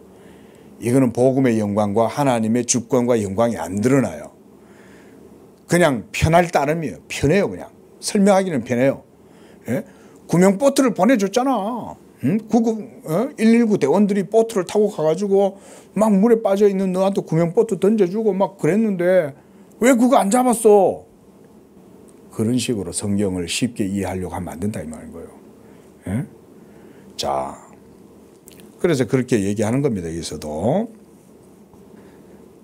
이거는 복음의 영광과 하나님의 주권과 영광이 안 드러나요. 그냥 편할 따름이에요. 편해요. 그냥 설명하기는 편해요. 예? 구명보트를 보내줬잖아. 119 대원들이 보트를 타고 가가지고 막 물에 빠져있는 너한테 구명보트 던져주고 막 그랬는데 왜 그거 안 잡았어? 그런 식으로 성경을 쉽게 이해하려고 하면 안 된다 이 말인 거예요. 예? 자, 그래서 그렇게 얘기하는 겁니다. 여기서도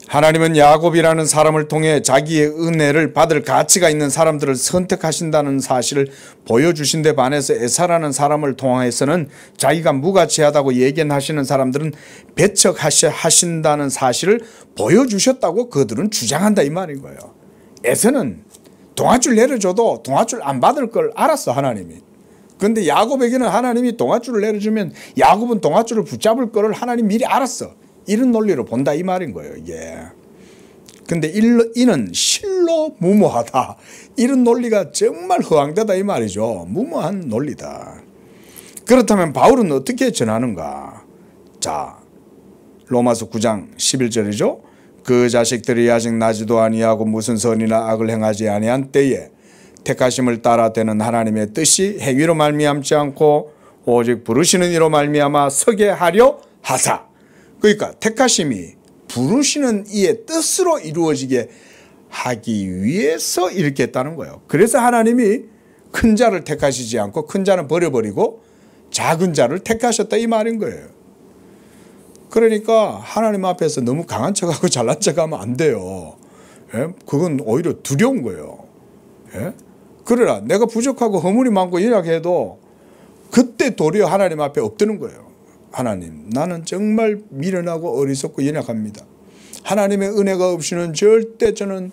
하나님은 야곱이라는 사람을 통해 자기의 은혜를 받을 가치가 있는 사람들을 선택하신다는 사실을 보여주신 데 반해서 에사라는 사람을 통해서는 자기가 무가치하다고 예견하시는 사람들은 배척하신다는 사실을 보여주셨다고 그들은 주장한다 이 말인 거예요. 에서는 동아줄 내려줘도 동아줄 안 받을 걸 알았어 하나님이. 그런데 야곱에게는 하나님이 동아줄을 내려주면 야곱은 동아줄을 붙잡을 거를 하나님 미리 알았어. 이런 논리로 본다 이 말인 거예요. 이게. 근데 이는 실로 무모하다. 이런 논리가 정말 허황되다 이 말이죠. 무모한 논리다. 그렇다면 바울은 어떻게 전하는가? 자, 로마서 9장 11절이죠. 그 자식들이 아직 나지도 아니하고 무슨 선이나 악을 행하지 아니한 때에 택하심을 따라 되는 하나님의 뜻이 행위로 말미암지 않고 오직 부르시는 이로 말미암아 서게 하려 하사. 그러니까 택하심이 부르시는 이의 뜻으로 이루어지게 하기 위해서 이렇게 했다는 거예요. 그래서 하나님이 큰 자를 택하시지 않고 큰 자는 버려버리고 작은 자를 택하셨다 이 말인 거예요. 그러니까 하나님 앞에서 너무 강한 척하고 잘난 척하면 안 돼요. 예? 그건 오히려 두려운 거예요. 예? 그러나 내가 부족하고 허물이 많고 이야기해도 그때 도리어 하나님 앞에 엎드는 거예요. 하나님, 나는 정말 미련하고 어리석고 연약합니다. 하나님의 은혜가 없이는 절대 저는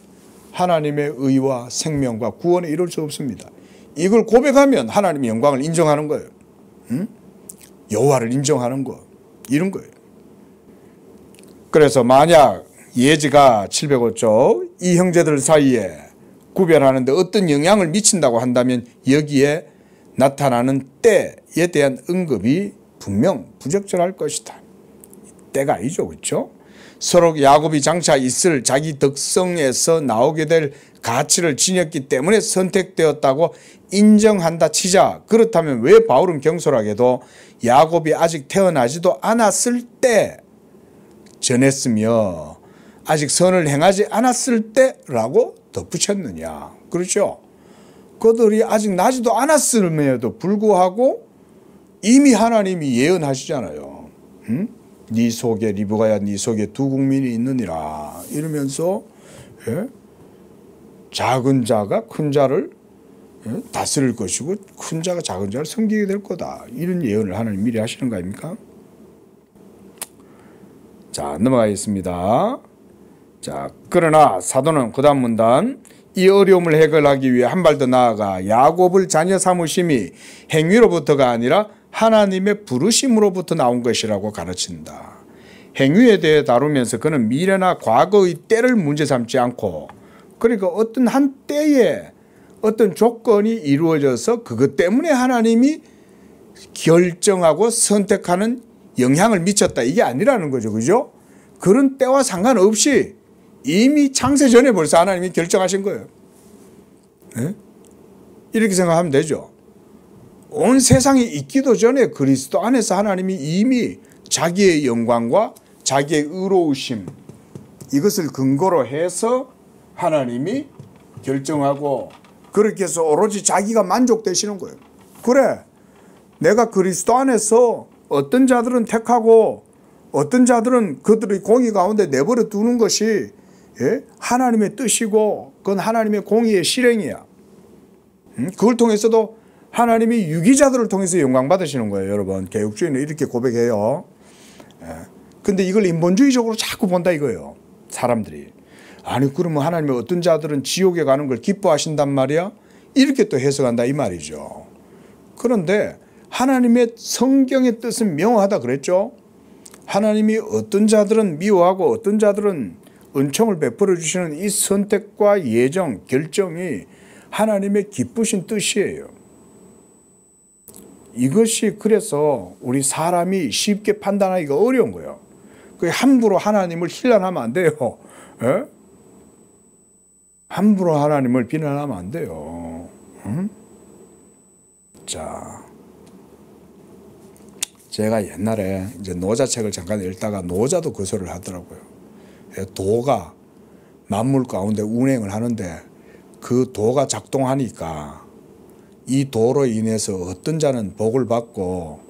하나님의 의와 생명과 구원에 이룰 수 없습니다. 이걸 고백하면 하나님의 영광을 인정하는 거예요. 여호와를 인정하는 거, 이런 거예요. 그래서 만약 예지가 705쪽 이 형제들 사이에 구별하는데 어떤 영향을 미친다고 한다면 여기에 나타나는 때에 대한 언급이 분명 부적절할 것이다. 때가 아니죠. 그렇죠? 서로 야곱이 장차 있을 자기 덕성에서 나오게 될 가치를 지녔기 때문에 선택되었다고 인정한다 치자. 그렇다면 왜 바울은 경솔하게도 야곱이 아직 태어나지도 않았을 때 전했으며 아직 선을 행하지 않았을 때라고 덧붙였느냐. 그렇죠? 그들이 아직 나지도 않았음에도 불구하고 이미 하나님이 예언하시잖아요. 네 속에 리브가야 네 속에 두 국민이 있느니라 이러면서 예? 작은 자가 큰 자를 다스릴 것이고 큰 자가 작은 자를 섬기게 될 거다. 이런 예언을 하나님 미리 하시는 거 아닙니까? 자, 넘어가겠습니다. 자, 그러나 사도는 그 다음 문단 이 어려움을 해결하기 위해 한 발 더 나아가 야곱을 자녀 삼으심이 행위로부터가 아니라 하나님의 부르심으로부터 나온 것이라고 가르친다. 행위에 대해 다루면서 그는 미래나 과거의 때를 문제 삼지 않고 그러니까 어떤 한 때에 어떤 조건이 이루어져서 그것 때문에 하나님이 결정하고 선택하는 영향을 미쳤다. 이게 아니라는 거죠. 그죠? 그런 때와 상관없이 이미 창세 전에 벌써 하나님이 결정하신 거예요. 네? 이렇게 생각하면 되죠. 온 세상이 있기도 전에 그리스도 안에서 하나님이 이미 자기의 영광과 자기의 의로우심 이것을 근거로 해서 하나님이 결정하고 그렇게 해서 오로지 자기가 만족되시는 거예요. 그래, 내가 그리스도 안에서 어떤 자들은 택하고 어떤 자들은 그들의 공의 가운데 내버려 두는 것이 예? 하나님의 뜻이고 그건 하나님의 공의의 실행이야. 그걸 통해서도 하나님이 유기자들을 통해서 영광 받으시는 거예요. 여러분, 개혁주의는 이렇게 고백해요. 근데 이걸 인본주의적으로 자꾸 본다 이거예요. 사람들이. 아니 그러면 하나님의 어떤 자들은 지옥에 가는 걸 기뻐하신단 말이야? 이렇게 또 해석한다 이 말이죠. 그런데 하나님의 성경의 뜻은 명확하다 그랬죠. 하나님이 어떤 자들은 미워하고 어떤 자들은 은총을 베풀어 주시는 이 선택과 예정, 결정이 하나님의 기쁘신 뜻이에요. 이것이 그래서 우리 사람이 쉽게 판단하기가 어려운 거예요. 함부로 하나님을 힐난하면 안 돼요. 에? 함부로 하나님을 비난하면 안 돼요. 응? 자, 제가 옛날에 이제 노자책을 잠깐 읽다가 노자도 그 소리를 하더라고요. 도가 만물 가운데 운행을 하는데 그 도가 작동하니까 이 도로 인해서 어떤 자는 복을 받고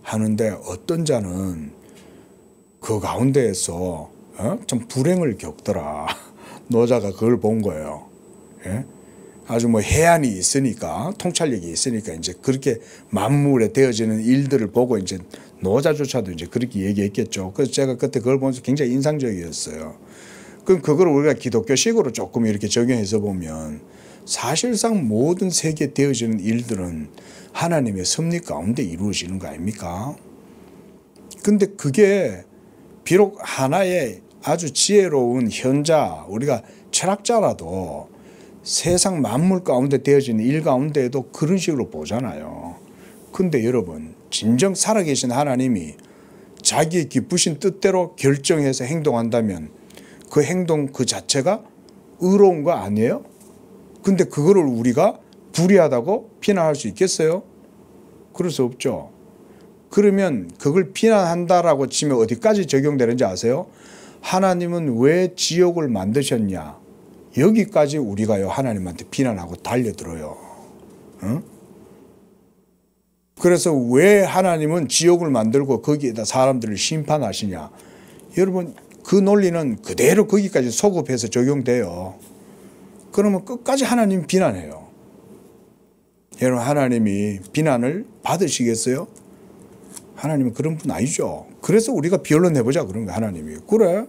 하는데 어떤 자는 그 가운데에서 좀 불행을 겪더라. 노자가 그걸 본 거예요. 아주 뭐 해안이 있으니까 통찰력이 있으니까 이제 그렇게 만물에 되어지는 일들을 보고 이제 노자조차도 이제 그렇게 얘기했겠죠. 그래서 제가 그때 그걸 보면서 굉장히 인상적이었어요. 그럼 그걸 우리가 기독교식으로 조금 이렇게 적용해서 보면 사실상 모든 세계에 되어지는 일들은 하나님의 섭리 가운데 이루어지는 거 아닙니까? 근데 그게 비록 하나의 아주 지혜로운 현자, 우리가 철학자라도 세상 만물 가운데 되어지는 일 가운데에도 그런 식으로 보잖아요. 근데 여러분, 진정 살아계신 하나님이 자기의 기쁘신 뜻대로 결정해서 행동한다면 그 행동 그 자체가 의로운 거 아니에요? 근데 그거를 우리가 불의하다고 비난할 수 있겠어요? 그럴 수 없죠. 그러면 그걸 비난한다라고 치면 어디까지 적용되는지 아세요? 하나님은 왜 지옥을 만드셨냐? 여기까지 우리가요 하나님한테 비난하고 달려들어요. 응? 그래서 왜 하나님은 지옥을 만들고 거기에다 사람들을 심판하시냐? 여러분 그 논리는 그대로 거기까지 소급해서 적용돼요. 그러면 끝까지 하나님 비난해요. 여러분 하나님이 비난을 받으시겠어요? 하나님은 그런 분 아니죠. 그래서 우리가 변론해보자 그런 거야. 하나님이 그래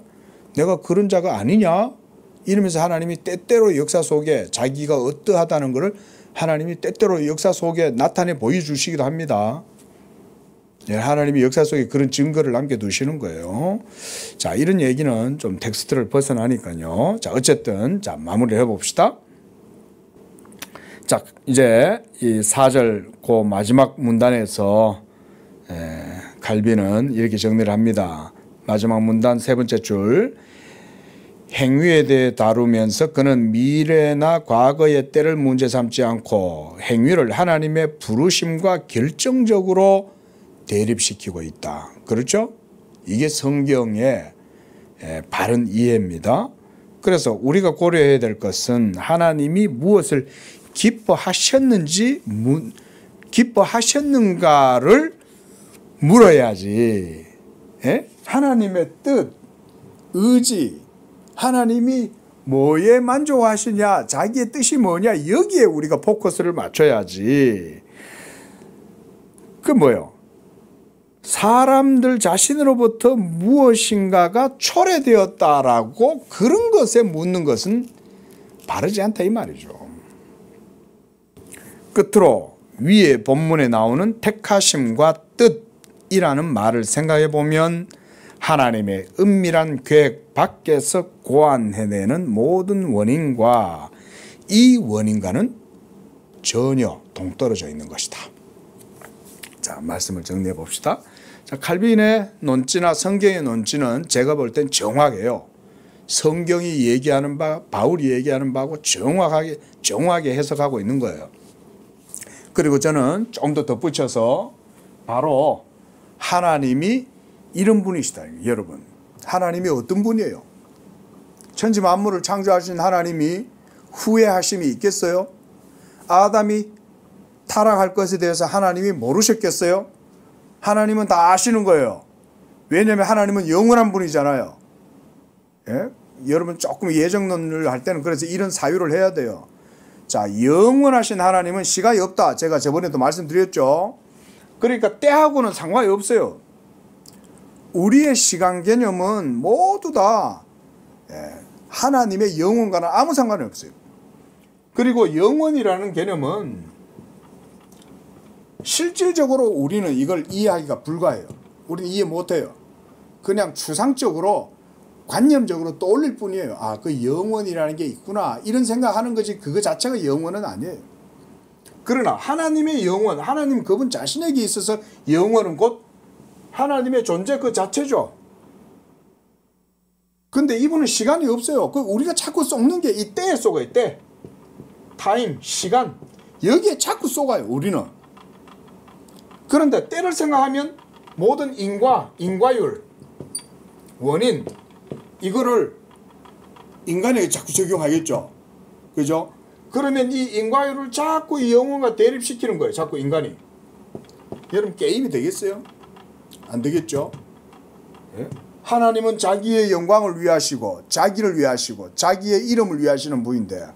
내가 그런 자가 아니냐 이러면서 하나님이 때때로 역사 속에 자기가 어떠하다는 것을 하나님이 때때로 역사 속에 나타내 보여주시기도 합니다. 하나님이 역사 속에 그런 증거를 남겨두시는 거예요. 자, 이런 얘기는 좀 텍스트를 벗어나니까요. 자, 어쨌든 자 마무리를 해봅시다. 자, 이제 이 4절 그 마지막 문단에서 칼빈은 이렇게 정리를 합니다. 마지막 문단 세 번째 줄. 행위에 대해 다루면서 그는 미래나 과거의 때를 문제 삼지 않고 행위를 하나님의 부르심과 결정적으로 대립시키고 있다. 그렇죠? 이게 성경의 바른 이해입니다. 그래서 우리가 고려해야 될 것은 하나님이 무엇을 기뻐하셨는가를 물어야지. 하나님의 뜻, 의지, 하나님이 뭐에 만족하시냐, 자기의 뜻이 뭐냐, 여기에 우리가 포커스를 맞춰야지. 그 뭐예요? 사람들 자신으로부터 무엇인가가 초래되었다라고 그런 것에 묻는 것은 바르지 않다 이 말이죠. 끝으로 위에 본문에 나오는 택하심과 뜻이라는 말을 생각해 보면 하나님의 은밀한 계획 밖에서 고안해내는 모든 원인과 이 원인과는 전혀 동떨어져 있는 것이다. 자, 말씀을 정리해 봅시다. 자, 칼빈의 논지나 성경의 논지는 제가 볼 땐 정확해요. 성경이 얘기하는 바, 바울이 얘기하는 바하고 정확하게 해석하고 있는 거예요. 그리고 저는 좀 더 덧붙여서 바로 하나님이 이런 분이시다. 여러분, 하나님이 어떤 분이에요? 천지 만물을 창조하신 하나님이 후회하심이 있겠어요? 아담이 타락할 것에 대해서 하나님이 모르셨겠어요? 하나님은 다 아시는 거예요. 왜냐하면 하나님은 영원한 분이잖아요. 예? 여러분 조금 예정론을 할 때는 그래서 이런 사유를 해야 돼요. 자, 영원하신 하나님은 시간이 없다. 제가 저번에도 말씀드렸죠. 그러니까 때하고는 상관이 없어요. 우리의 시간 개념은 모두 다 하나님의 영원과는 아무 상관이 없어요. 그리고 영원이라는 개념은 실질적으로 우리는 이걸 이해하기가 불가해요. 우리는 이해 못해요. 그냥 추상적으로 관념적으로 떠올릴 뿐이에요. 아, 그 영원이라는 게 있구나 이런 생각하는 거지 그거 자체가 영원은 아니에요. 그러나 하나님의 영원, 하나님 그분 자신에게 있어서 영원은 곧 하나님의 존재 그 자체죠. 근데 이분은 시간이 없어요. 그 우리가 자꾸 쏟는 게 이 때에 쏟아요. 때, 타임, 시간 여기에 자꾸 쏟아요. 우리는. 그런데 때를 생각하면 모든 인과율, 원인 이거를 인간에게 자꾸 적용하겠죠. 그죠? 그러면 이 인과율을 자꾸 이 영혼과 대립시키는 거예요. 자꾸 인간이. 여러분 게임이 되겠어요? 안 되겠죠? 예? 하나님은 자기의 영광을 위하시고 자기를 위하시고 자기의 이름을 위하시는 분인데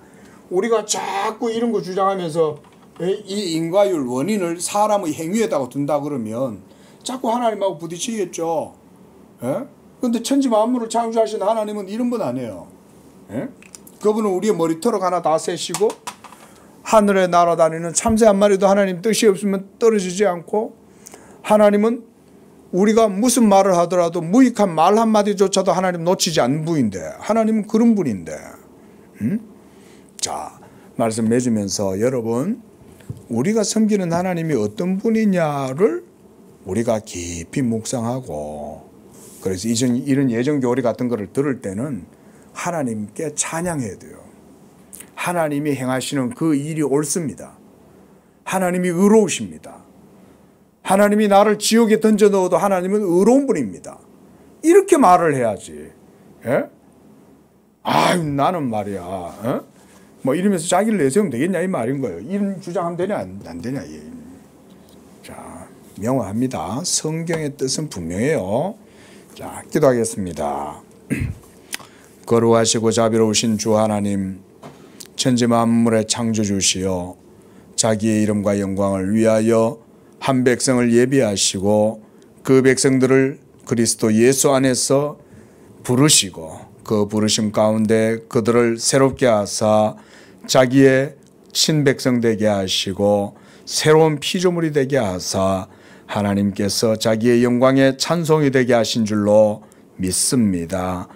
우리가 자꾸 이런 거 주장하면서 이 인과율 원인을 사람의 행위에다가 둔다 그러면 자꾸 하나님하고 부딪히겠죠. 예? 근데 천지 만물을 창조하신 하나님은 이런 분 아니에요. 예? 그분은 우리의 머리털을 하나 다 세시고 하늘에 날아다니는 참새 한 마리도 하나님 뜻이 없으면 떨어지지 않고 하나님은 우리가 무슨 말을 하더라도 무익한 말 한마디조차도 하나님 놓치지 않는 분인데 하나님은 그런 분인데 자, 말씀 맺으면서 여러분 우리가 섬기는 하나님이 어떤 분이냐를 우리가 깊이 묵상하고 그래서 이런 예정교리 같은 거를 들을 때는 하나님께 찬양해야 돼요. 하나님이 행하시는 그 일이 옳습니다. 하나님이 의로우십니다. 하나님이 나를 지옥에 던져 넣어도 하나님은 의로운 분입니다. 이렇게 말을 해야지. 예? 아유 나는 말이야. 어? 뭐 이러면서 자기를 내세우면 되겠냐 이 말인 거예요. 이런 주장하면 되냐 안 되냐. 예. 자, 명확합니다. 성경의 뜻은 분명해요. 자, 기도하겠습니다. 거룩하시고 자비로우신 주 하나님, 천지 만물의 창조주시여 자기의 이름과 영광을 위하여 한 백성을 예비하시고 그 백성들을 그리스도 예수 안에서 부르시고 그 부르심 가운데 그들을 새롭게 하사 자기의 친백성 되게 하시고 새로운 피조물이 되게 하사 하나님께서 자기의 영광의 찬송이 되게 하신 줄로 믿습니다.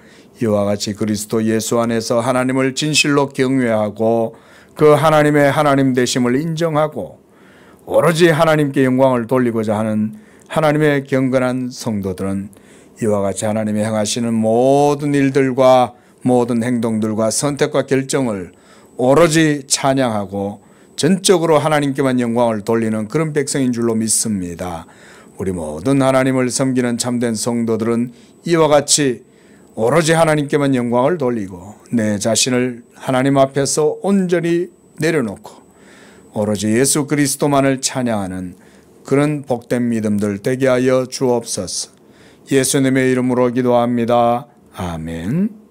이와 같이 그리스도 예수 안에서 하나님을 진실로 경외하고 그 하나님의 하나님 되심을 인정하고 오로지 하나님께 영광을 돌리고자 하는 하나님의 경건한 성도들은 이와 같이 하나님이 행하시는 모든 일들과 모든 행동들과 선택과 결정을 오로지 찬양하고 전적으로 하나님께만 영광을 돌리는 그런 백성인 줄로 믿습니다. 우리 모든 하나님을 섬기는 참된 성도들은 이와 같이 오로지 하나님께만 영광을 돌리고 내 자신을 하나님 앞에서 온전히 내려놓고 오로지 예수 그리스도만을 찬양하는 그런 복된 믿음들 되게 하여 주옵소서. 예수님의 이름으로 기도합니다. 아멘.